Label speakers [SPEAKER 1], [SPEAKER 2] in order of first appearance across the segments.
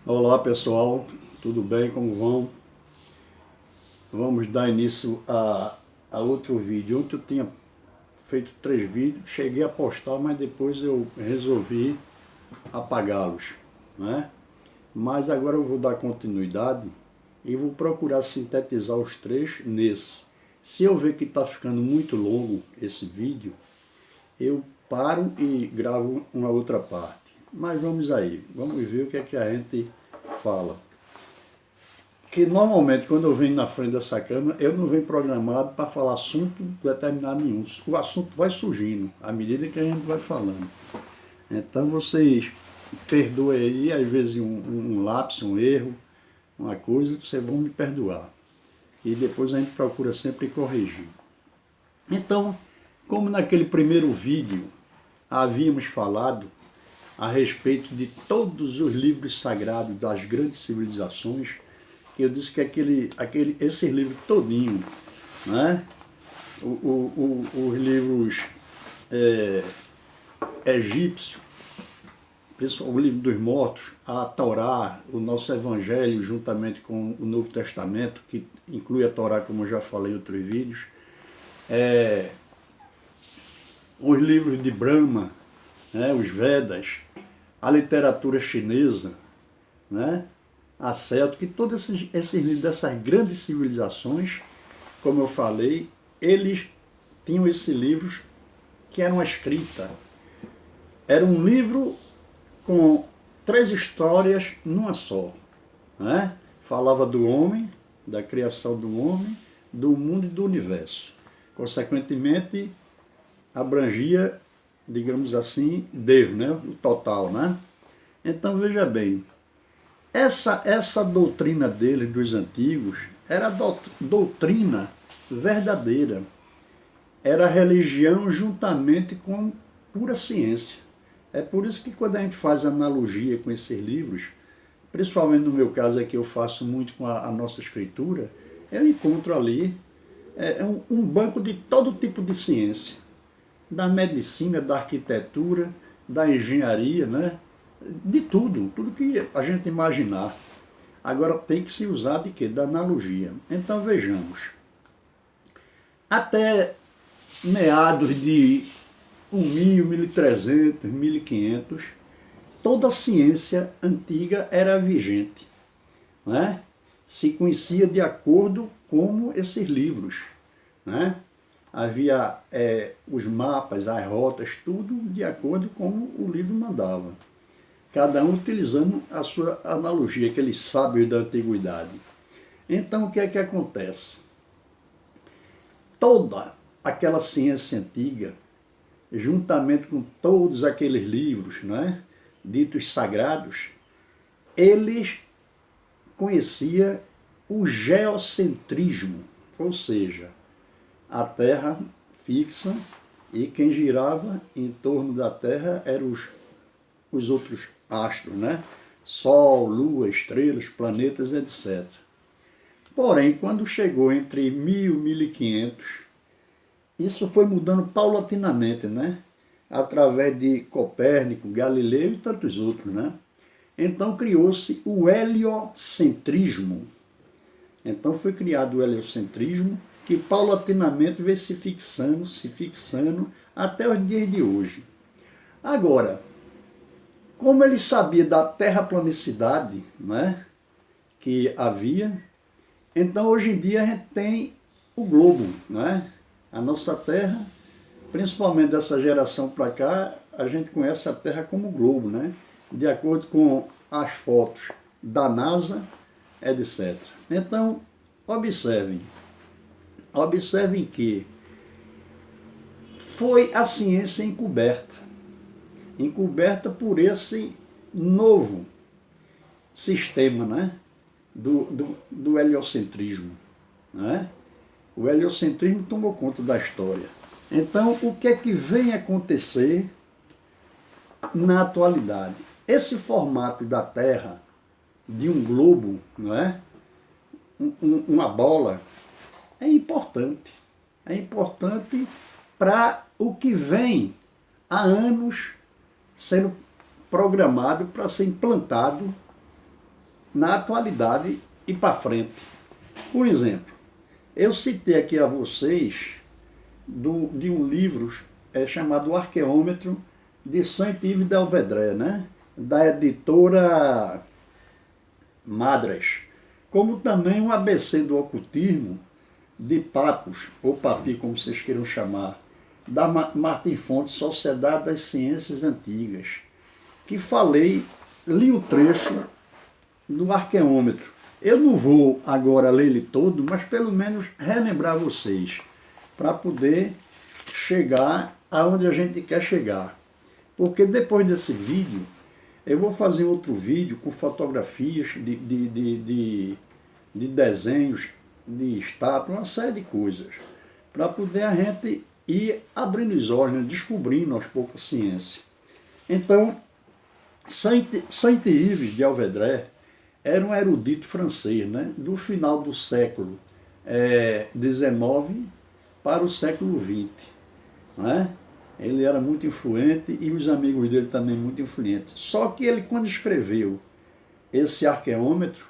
[SPEAKER 1] Olá pessoal, tudo bem? Como vão? Vamos dar início a outro vídeo. Ontem eu tinha feito 3 vídeos, cheguei a postar, mas depois eu resolvi apagá-los, né? Mas agora eu vou dar continuidade e vou procurar sintetizar os 3 nesse. Se eu ver que está ficando muito longo esse vídeo, eu paro e gravo uma outra parte. Mas vamos aí, vamos ver o que é que a gente fala. Que normalmente quando eu venho na frente dessa câmera, eu não venho programado para falar assunto determinado nenhum. O assunto vai surgindo à medida que a gente vai falando. Então vocês perdoem aí, às vezes um lápis, um erro, uma coisa, vocês vão me perdoar. E depois a gente procura sempre corrigir. Então, como naquele primeiro vídeo havíamos falado a respeito de todos os livros sagrados das grandes civilizações, eu disse que esse livro todinho, né? Os livros egípcios, o livro dos mortos, a Torá, o nosso Evangelho, juntamente com o Novo Testamento, que inclui a Torá, como eu já falei em outros vídeos, os livros de Brahma, né? Os Vedas, a literatura chinesa, né? A Céltica, que todos esses livros dessas grandes civilizações, como eu falei, eles tinham esses livros que eram escrita. Era um livro com 3 histórias numa só, né? Falava do homem, da criação do homem, do mundo e do universo. Consequentemente, abrangia, digamos assim, Deus, né? O total, né? Então, veja bem, essa doutrina deles, dos antigos, era doutrina verdadeira. Era religião juntamente com pura ciência. É por isso que quando a gente faz analogia com esses livros, principalmente no meu caso aqui eu faço muito com a nossa escritura, eu encontro ali um banco de todo tipo de ciência. Da medicina, da arquitetura, da engenharia, né? De tudo que a gente imaginar. Agora tem que se usar de quê? Da analogia. Então vejamos. Até meados de 1000, 1300, 1500, toda a ciência antiga era vigente, né? Se conhecia de acordo com esses livros, né? Havia os mapas, as rotas, tudo de acordo com o livro mandava. Cada um utilizando a sua analogia, aqueles sábios da antiguidade. Então, o que é que acontece? Toda aquela ciência antiga, juntamente com todos aqueles livros, né, ditos sagrados, eles conheciam o geocentrismo, ou seja, a Terra fixa e quem girava em torno da Terra eram os outros astros, né? Sol, Lua, estrelas, planetas, etc. Porém, quando chegou entre 1000 e 1500, isso foi mudando paulatinamente, né? Através de Copérnico, Galileu e tantos outros, né? Então criou-se o heliocentrismo. Então foi criado o heliocentrismo, que paulatinamente veio se fixando até os dias de hoje. Agora, como ele sabia da terraplanicidade, né, que havia, então hoje em dia a gente tem o globo, né? A nossa Terra, principalmente dessa geração para cá, a gente conhece a Terra como globo, né? De acordo com as fotos da NASA, etc. Então, observem que foi a ciência encoberta por esse novo sistema, né, do heliocentrismo, né? O heliocentrismo tomou conta da história. Então, o que é que vem acontecer na atualidade? Esse formato da Terra, de um globo, não é? Uma bola, é importante. É importante para o que vem há anos sendo programado para ser implantado na atualidade e para frente. Por exemplo, eu citei aqui a vocês de um livro chamado O Arqueômetro, de Saint-Yves d'Alvedré, né? Da editora Madras, como também um ABC do ocultismo, de Papos, ou Papi, como vocês queiram chamar, da Martim Fontes, Sociedade das Ciências Antigas, que li o trecho do Arqueômetro. Eu não vou agora ler ele todo, mas pelo menos relembrar vocês, para poder chegar aonde a gente quer chegar. Porque depois desse vídeo, eu vou fazer outro vídeo com fotografias de desenhos, de estátuas, uma série de coisas, para poder a gente ir abrindo os olhos, né, descobrindo aos poucos a ciência. Então, Saint-Yves d'Alvedré era um erudito francês, né, do final do século XIX para o século XX. Né? Ele era muito influente e os amigos dele também muito influentes. Só que ele, quando escreveu esse arqueômetro,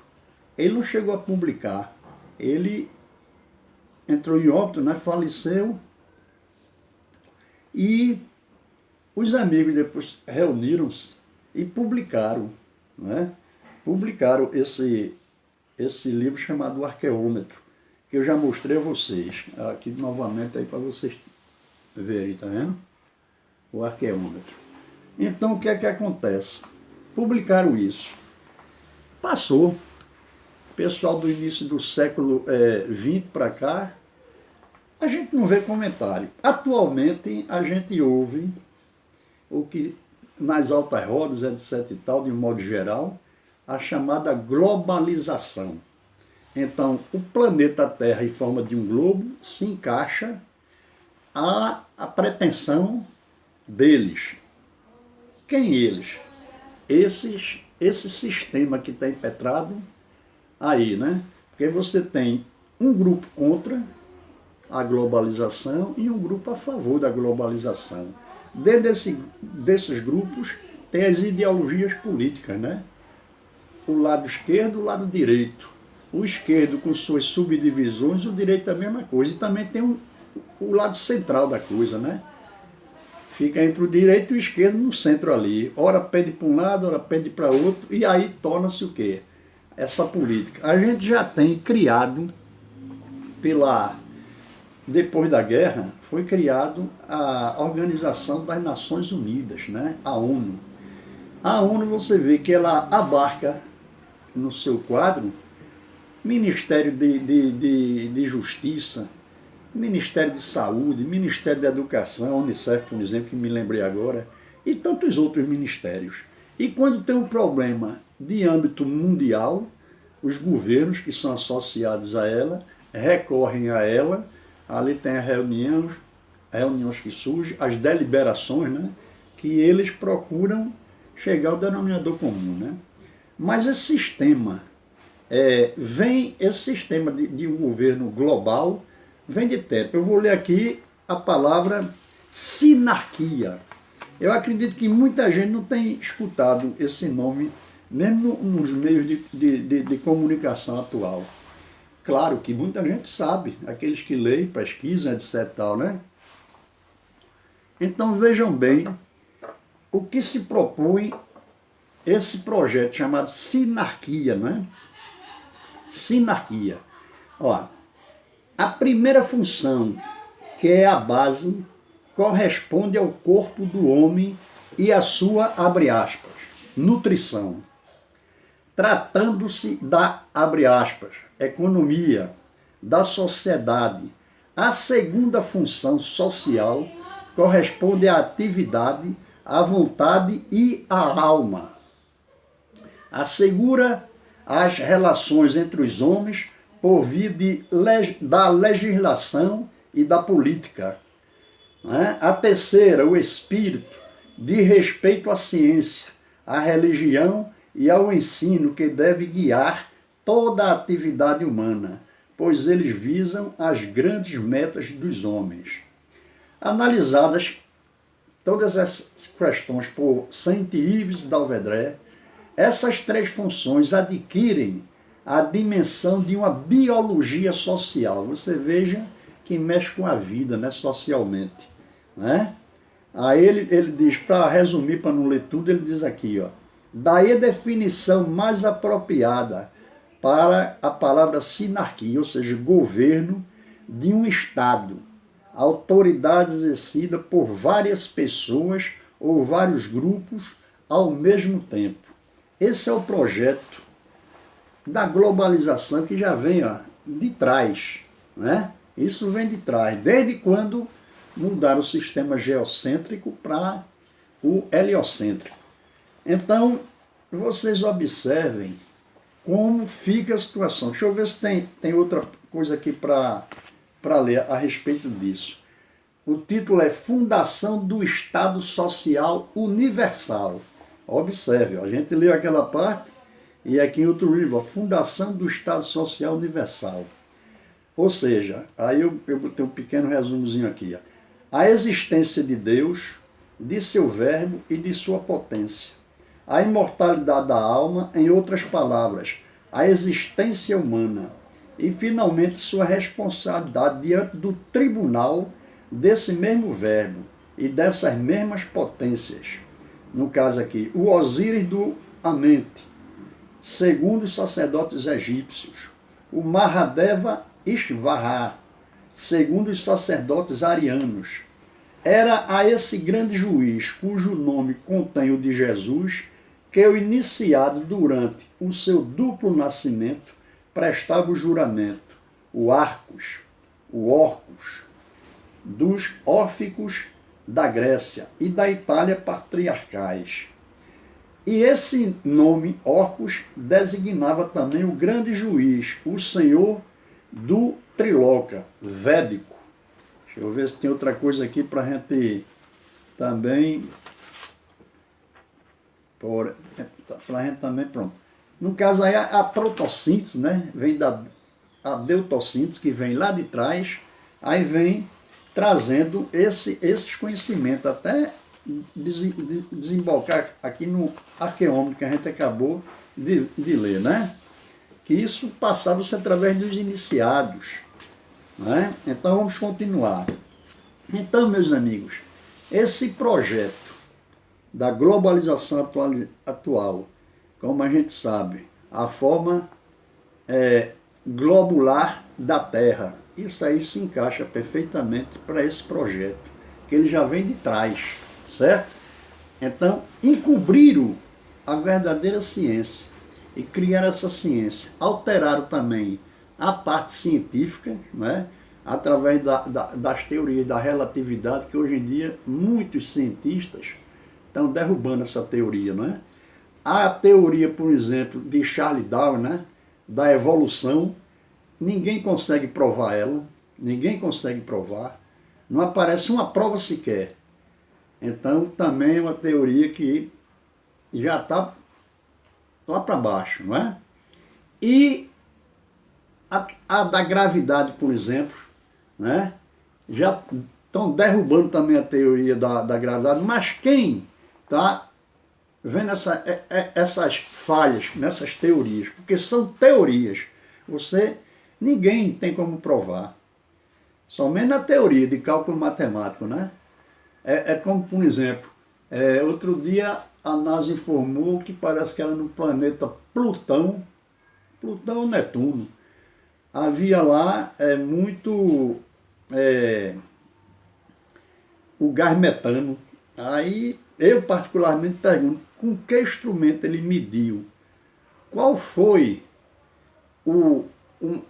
[SPEAKER 1] ele não chegou a publicar. Ele entrou em óbito, né, faleceu, e os amigos depois reuniram-se e publicaram, né? Publicaram esse livro chamado O Arqueômetro, que eu já mostrei a vocês. Aqui novamente aí para vocês verem, tá vendo? O Arqueômetro. Então o que é que acontece? Publicaram isso. Passou. Pessoal do início do século XX para cá, a gente não vê comentário. Atualmente a gente ouve o que nas altas rodas, etc e tal, de um modo geral, a chamada globalização. Então, o planeta Terra em forma de um globo se encaixa à pretensão deles. Quem eles? Esse sistema que está impetrado aí, né? Porque você tem um grupo contra a globalização e um grupo a favor da globalização. Dentro desses grupos tem as ideologias políticas, né? O lado esquerdo e o lado direito. O esquerdo com suas subdivisões, o direito é a mesma coisa. E também tem o lado central da coisa, né? Fica entre o direito e o esquerdo no centro ali. Ora pende para um lado, ora pende para outro, e aí torna-se o quê? Essa política. A gente já tem criado, depois da guerra, foi criado a Organização das Nações Unidas, né? A ONU. A ONU, você vê que ela abarca no seu quadro Ministério de Justiça, Ministério de Saúde, Ministério da Educação, Unicef, por exemplo, que me lembrei agora, e tantos outros ministérios. E quando tem um problema de âmbito mundial, os governos que são associados a ela recorrem a ela, ali tem as reuniões que surgem, as deliberações, né, que eles procuram chegar ao denominador comum. Né? Mas esse sistema, esse sistema de um governo global vem de tempo. Eu vou ler aqui a palavra sinarquia. Eu acredito que muita gente não tem escutado esse nome, mesmo nos meios de comunicação atual. Claro que muita gente sabe, aqueles que leem, pesquisam, etc. Tal, né? Então vejam bem o que se propõe esse projeto chamado sinarquia, né? Sinarquia. Ó, a primeira função, que é a base, corresponde ao corpo do homem e à sua, abre aspas, nutrição. Tratando-se da, abre aspas, economia, da sociedade, a segunda função social corresponde à atividade, à vontade e à alma. Assegura as relações entre os homens por via da legislação e da política. Né? A terceira, o espírito, de respeito à ciência, à religião e ao ensino que deve guiar toda a atividade humana, pois eles visam as grandes metas dos homens. Analisadas todas essas questões por Saint-Yves d'Alvedré, Essas três funções adquirem a dimensão de uma biologia social. Você veja que mexe com a vida, né, socialmente. Né? Aí ele diz, para resumir, para não ler tudo, ele diz aqui, ó, daí a definição mais apropriada para a palavra sinarquia, ou seja, governo de um Estado, autoridade exercida por várias pessoas ou vários grupos ao mesmo tempo. Esse é o projeto da globalização que já vem, ó, de trás, né? Isso vem de trás, desde quando mudaram o sistema geocêntrico para o heliocêntrico. Então, vocês observem como fica a situação. Deixa eu ver se tem outra coisa aqui para ler a respeito disso. O título é Fundação do Estado Social Universal. Observe, a gente leu aquela parte e aqui em outro livro, Fundação do Estado Social Universal. Ou seja, aí eu botei um pequeno resumozinho aqui. A existência de Deus, de seu verbo e de sua potência. A imortalidade da alma, em outras palavras, a existência humana. E, finalmente, sua responsabilidade diante do tribunal desse mesmo verbo e dessas mesmas potências. No caso aqui, o Osíris do Amente, segundo os sacerdotes egípcios. O Mahadeva Ishvara, segundo os sacerdotes arianos. Era a esse grande juiz, cujo nome contém o de Jesus, que o iniciado durante o seu duplo nascimento prestava o juramento, o Arcos, o Orcus, dos órficos da Grécia e da Itália patriarcais. E esse nome, Orcus, designava também o grande juiz, o senhor do Triloca, Védico. Deixa eu ver se tem outra coisa aqui para a gente também... Para a gente também, pronto. No caso aí, a protossíntese, né? Vem a deutossíntese, que vem lá de trás, aí vem trazendo esses conhecimentos, até desembocar aqui no arqueômetro que a gente acabou de ler, né? Que isso passava-se através dos iniciados, né? Então vamos continuar. Então, meus amigos, esse projeto da globalização atual, como a gente sabe, a forma globular da Terra, isso aí se encaixa perfeitamente para esse projeto, que ele já vem de trás, certo? Então, encobriram a verdadeira ciência e criaram essa ciência. Alteraram também a parte científica, né? Através das teorias da relatividade, que hoje em dia muitos cientistas estão derrubando essa teoria, não é? A teoria, por exemplo, de Charles Darwin, né? Da evolução, ninguém consegue provar ela, ninguém consegue provar, não aparece uma prova sequer. Então, também é uma teoria que já está lá para baixo, não é? E a da gravidade, por exemplo, né? Já estão derrubando também a teoria da gravidade, mas quem está vendo essas falhas nessas teorias, porque são teorias, ninguém tem como provar, somente na teoria de cálculo matemático, né? É como, por exemplo, outro dia a NASA informou que parece que era no planeta Plutão ou Netuno, havia lá muito o gás metano. Aí eu particularmente pergunto, com que instrumento ele mediu? Qual foi o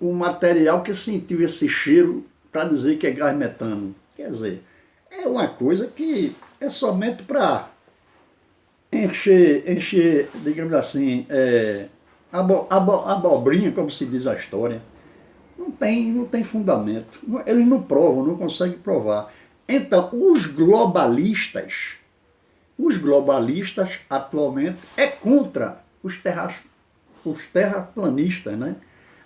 [SPEAKER 1] material que sentiu esse cheiro para dizer que é gás metano? Quer dizer, é uma coisa que é somente para encher, digamos assim, abobrinha, como se diz a história. Não tem fundamento. Eles não provam, não conseguem provar. Então, os globalistas atualmente é contra os terraplanistas, né?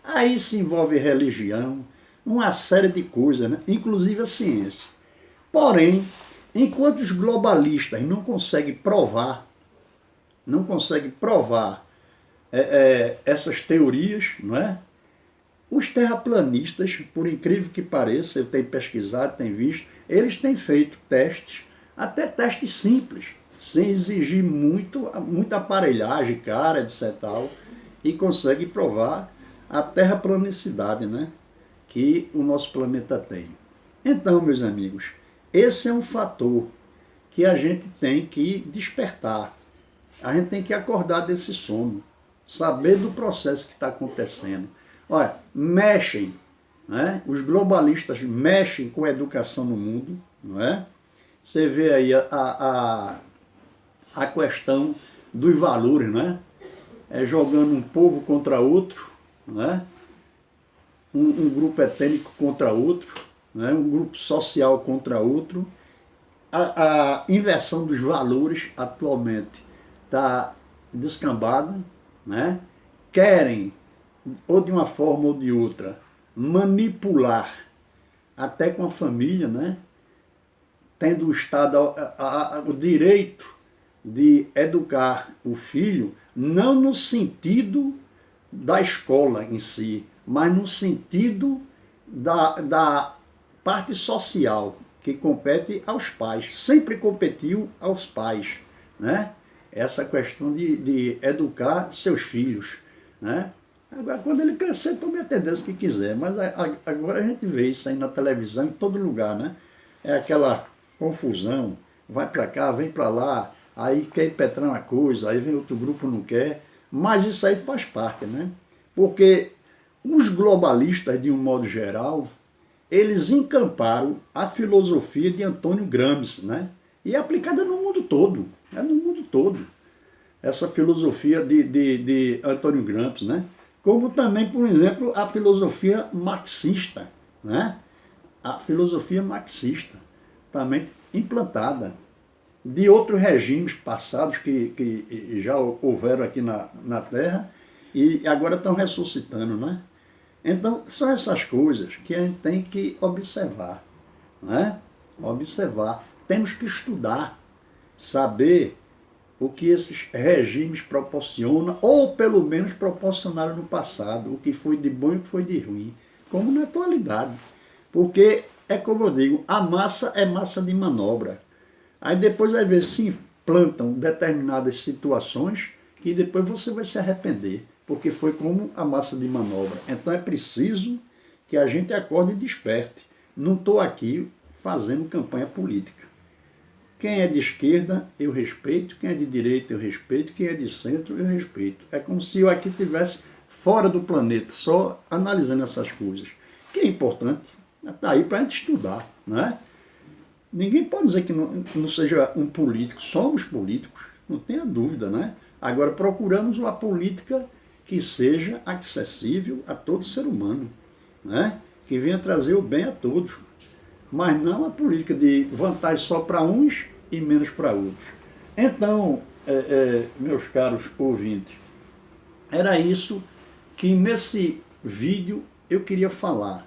[SPEAKER 1] Aí se envolve religião, uma série de coisas, né? Inclusive a ciência. Porém, enquanto os globalistas não conseguem provar, não consegue provar essas teorias, não é? Os terraplanistas, por incrível que pareça, eu tenho pesquisado, tenho visto, eles têm feito testes, até testes simples, sem exigir muita aparelhagem, cara, etc. Tal, e conseguem provar a terraplanicidade, né, que o nosso planeta tem. Então, meus amigos, esse é um fator que a gente tem que despertar. A gente tem que acordar desse sono, saber do processo que está acontecendo. Olha, mexem, né? Os globalistas mexem com a educação no mundo, não é? Você vê aí a questão dos valores, né? Jogando um povo contra outro, né? Um grupo étnico contra outro, né? Um grupo social contra outro. A inversão dos valores atualmente está descambada, né? Querem, ou de uma forma ou de outra, manipular até com a família, né? Tendo o Estado o direito de educar o filho, não no sentido da escola em si, mas no sentido da parte social, que compete aos pais, sempre competiu aos pais, né? Essa questão de educar seus filhos, né? Agora, quando ele crescer, tome a tendência que quiser, mas agora a gente vê isso aí na televisão, em todo lugar, né? É aquela confusão, vai para cá, vem para lá, aí quer impetrar uma coisa, aí vem outro grupo não quer, mas isso aí faz parte, né? Porque os globalistas, de um modo geral, eles encamparam a filosofia de Antônio Gramsci, né? E é aplicada no mundo todo, é no mundo todo, essa filosofia de Antônio Gramsci, né? Como também, por exemplo, a filosofia marxista, né? A filosofia marxista, também implantada, de outros regimes passados que já houveram aqui na Terra e agora estão ressuscitando, né? Então, são essas coisas que a gente tem que observar, né? Observar. Temos que estudar, saber o que esses regimes proporcionam, ou pelo menos proporcionaram no passado, o que foi de bom e o que foi de ruim, como na atualidade. Porque, é como eu digo, a massa é massa de manobra. Aí depois, às vezes, se implantam determinadas situações que depois você vai se arrepender, porque foi como a massa de manobra. Então é preciso que a gente acorde e desperte. Não estou aqui fazendo campanha política. Quem é de esquerda, eu respeito. Quem é de direita, eu respeito. Quem é de centro, eu respeito. É como se eu aqui estivesse fora do planeta, só analisando essas coisas. Que é importante, está aí para a gente estudar, não é? Ninguém pode dizer que não seja um político. Somos políticos, não tenha dúvida, né? Agora procuramos uma política que seja acessível a todo ser humano, né? Que venha trazer o bem a todos. Mas não a política de vantagem só para uns e menos para outros. Então, meus caros ouvintes, era isso que nesse vídeo eu queria falar,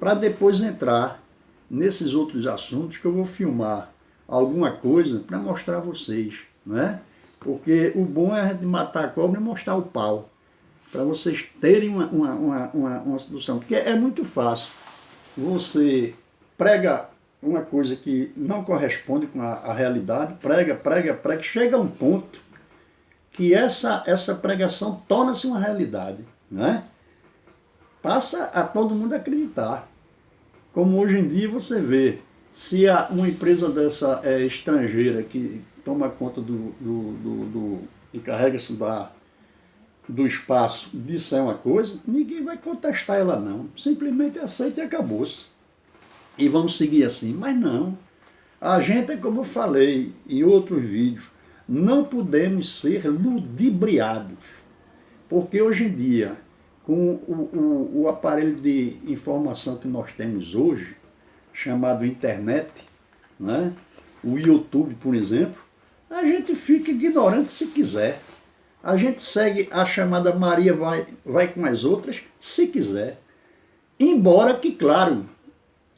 [SPEAKER 1] para depois entrar nesses outros assuntos que eu vou filmar alguma coisa para mostrar a vocês, né? Porque o bom é a gente matar a cobra e mostrar o pau, para vocês terem uma solução. Porque é muito fácil. Você prega uma coisa que não corresponde com a realidade, prega, chega a um ponto que essa pregação torna-se uma realidade, né? Passa a todo mundo acreditar. Como hoje em dia você vê, se uma empresa dessa estrangeira que toma conta e carrega-se do espaço disser uma coisa, ninguém vai contestar ela não. Simplesmente aceita e acabou-se. E vamos seguir assim. Mas não. A gente, como eu falei em outros vídeos, não podemos ser ludibriados. Porque hoje em dia, com o aparelho de informação que nós temos hoje, chamado internet, né? O YouTube, por exemplo, a gente fica ignorante se quiser. A gente segue a chamada Maria vai com as outras, se quiser. Embora que, claro,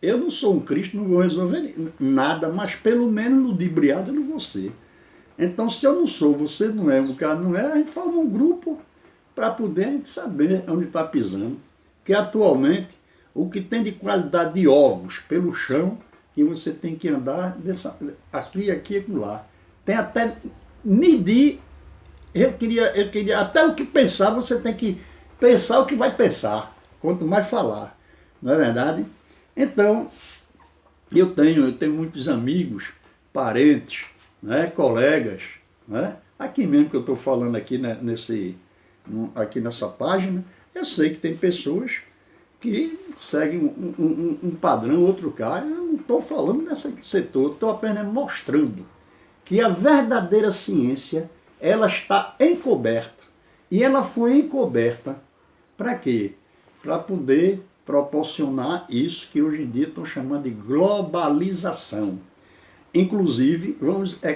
[SPEAKER 1] eu não sou um Cristo, não vou resolver nada, mas pelo menos ludibriado eu não vou ser. Então, se eu não sou, você não é, o cara não é, a gente forma um grupo para poder a gente saber onde está pisando. Que atualmente, o que tem de qualidade de ovos pelo chão, que você tem que andar aqui e lá. Tem até medir, eu queria, até o que pensar, você tem que pensar o que vai pensar, quanto mais falar, não é verdade? Então, eu tenho muitos amigos, parentes, né, colegas, né, aqui mesmo que eu estou falando aqui, né, aqui nessa página, eu sei que tem pessoas que seguem um padrão, outro cara. Eu não estou falando nesse setor, estou apenas mostrando que a verdadeira ciência, ela está encoberta. E ela foi encoberta para quê? Para poder proporcionar isso que hoje em dia estão chamando de globalização. Inclusive,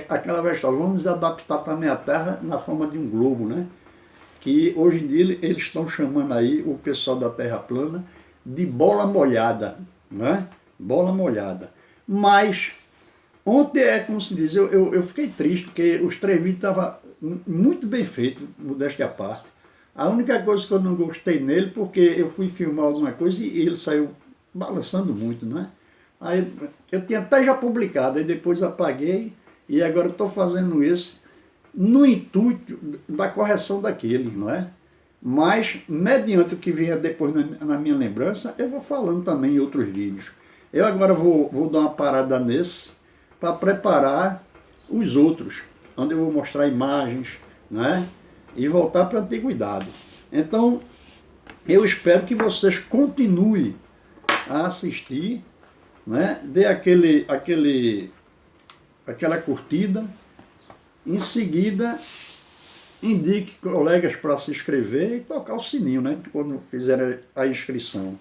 [SPEAKER 1] aquela versão, vamos adaptar também a Terra na forma de um globo, né? Que hoje em dia eles estão chamando aí o pessoal da Terra plana de bola molhada, né? Bola molhada. Mas ontem, como se diz, eu fiquei triste, porque os 3 vídeos estavam muito bem feitos, modéstia à parte. A única coisa que eu não gostei nele, porque eu fui filmar alguma coisa e ele saiu balançando muito, né? Aí eu tinha até já publicado, aí depois apaguei, e agora estou fazendo isso no intuito da correção daquele, não é? Mas, mediante o que vinha depois na minha lembrança, eu vou falando também em outros vídeos. Eu agora vou dar uma parada nesse, para preparar os outros, onde eu vou mostrar imagens, né? E voltar para a antiguidade. Então, eu espero que vocês continuem a assistir, né? Dê aquela curtida. Em seguida, indique colegas para se inscrever e tocar o sininho, né? Quando fizerem a inscrição.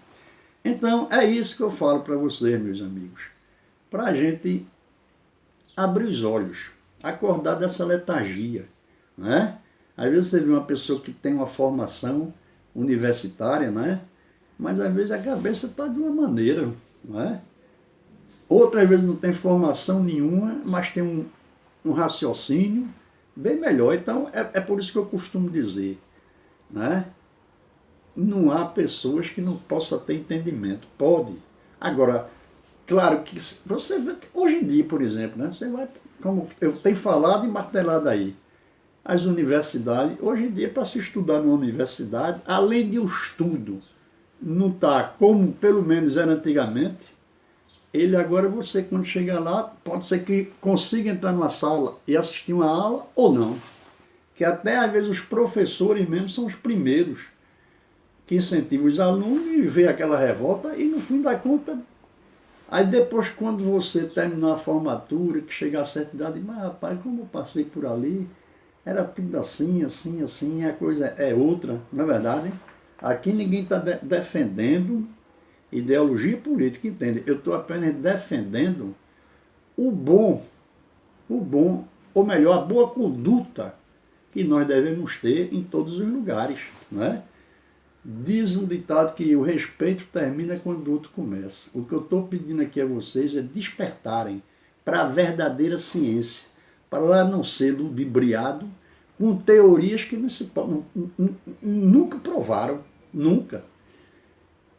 [SPEAKER 1] Então, é isso que eu falo para vocês, meus amigos. Para a gente abrir os olhos, acordar dessa letargia, né? Às vezes você vê uma pessoa que tem uma formação universitária, né? Mas às vezes a cabeça está de uma maneira, né? Outras vezes não tem formação nenhuma, mas tem um raciocínio bem melhor. Então, é por isso que eu costumo dizer, né? Não há pessoas que não possam ter entendimento. Pode. Agora, claro que você vê, hoje em dia, por exemplo, né? Você vai, como eu tenho falado e martelado aí, as universidades, hoje em dia, para se estudar numa universidade, além de um estudo não está como pelo menos era antigamente, ele agora, você quando chegar lá, pode ser que consiga entrar numa sala e assistir uma aula ou não. Que até às vezes os professores mesmo são os primeiros que incentivam os alunos e vê aquela revolta e no fim da conta, aí depois quando você terminar a formatura, que chegar a certa idade, mas rapaz, como eu passei por ali, era tudo assim, assim, assim, a coisa é outra, não é verdade? Aqui ninguém está defendendo ideologia política, entende? Eu estou apenas defendendo o bom, ou melhor, a boa conduta que nós devemos ter em todos os lugares, né? Diz um ditado que o respeito termina quando o outro começa. O que eu estou pedindo aqui a vocês é despertarem para a verdadeira ciência, para lá não ser ludibriado com teorias que nunca provaram, nunca.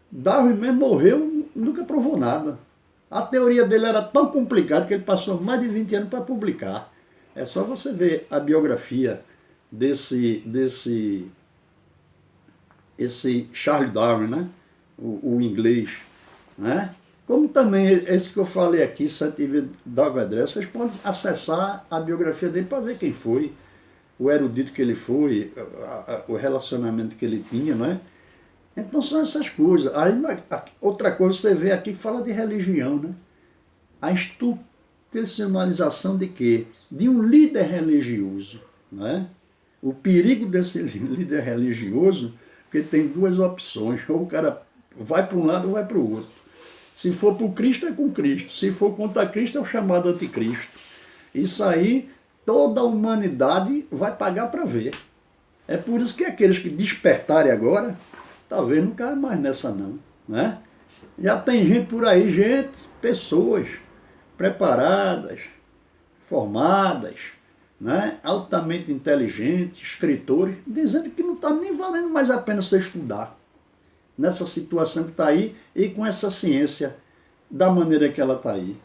[SPEAKER 1] Darwin mesmo morreu, nunca provou nada. A teoria dele era tão complicada que ele passou mais de 20 anos para publicar. É só você ver a biografia esse Charles Darwin, né? O inglês, né? Como também esse que eu falei aqui, Saint-Yves d'Avedresse, vocês podem acessar a biografia dele para ver quem foi, o erudito que ele foi, o relacionamento que ele tinha, né? Então são essas coisas. Aí, outra coisa, você vê aqui que fala de religião, né? A institucionalização de quê? De um líder religioso, né? O perigo desse líder religioso, porque tem 2 opções, ou o cara vai para um lado ou vai para o outro. Se for para o Cristo, é com Cristo. Se for contra Cristo, é o chamado anticristo. Isso aí, toda a humanidade vai pagar para ver. É por isso que aqueles que despertarem agora, talvez não caia mais nessa não, né? Já tem gente por aí, pessoas preparadas, formadas, né, altamente inteligentes, escritores, dizendo que não está nem valendo mais a pena você estudar nessa situação que está aí e com essa ciência da maneira que ela está aí.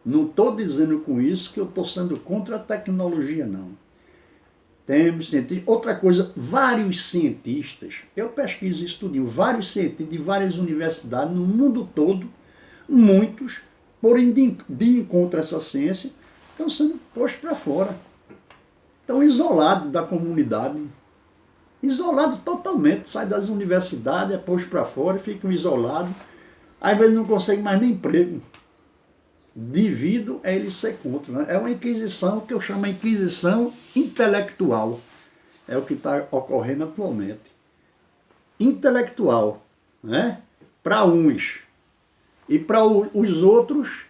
[SPEAKER 1] Não estou dizendo com isso que eu estou sendo contra a tecnologia, não. Temos cientistas. Outra coisa, vários cientistas, eu pesquiso isso tudinho, vários cientistas de várias universidades no mundo todo, muitos, por de encontro a essa ciência, estão sendo postos para fora. Estão isolados da comunidade. Isolados totalmente. Sai das universidades, é posto para fora, ficam isolados. Às vezes não conseguem mais nem emprego. Devido a ele ser contra. Né? É uma inquisição que eu chamo de inquisição intelectual. É o que está ocorrendo atualmente. Intelectual, né? Para uns. E para os outros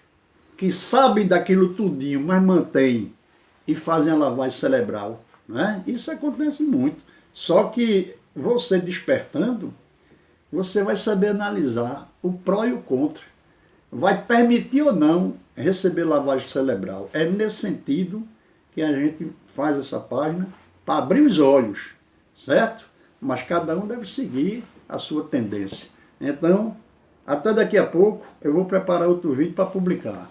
[SPEAKER 1] que sabem daquilo tudinho, mas mantêm e fazem a lavagem cerebral. Né? Isso acontece muito. Só que você despertando, você vai saber analisar o pró e o contra. Vai permitir ou não receber lavagem cerebral. É nesse sentido que a gente faz essa página para abrir os olhos, certo? Mas cada um deve seguir a sua tendência. Então, até daqui a pouco eu vou preparar outro vídeo para publicar.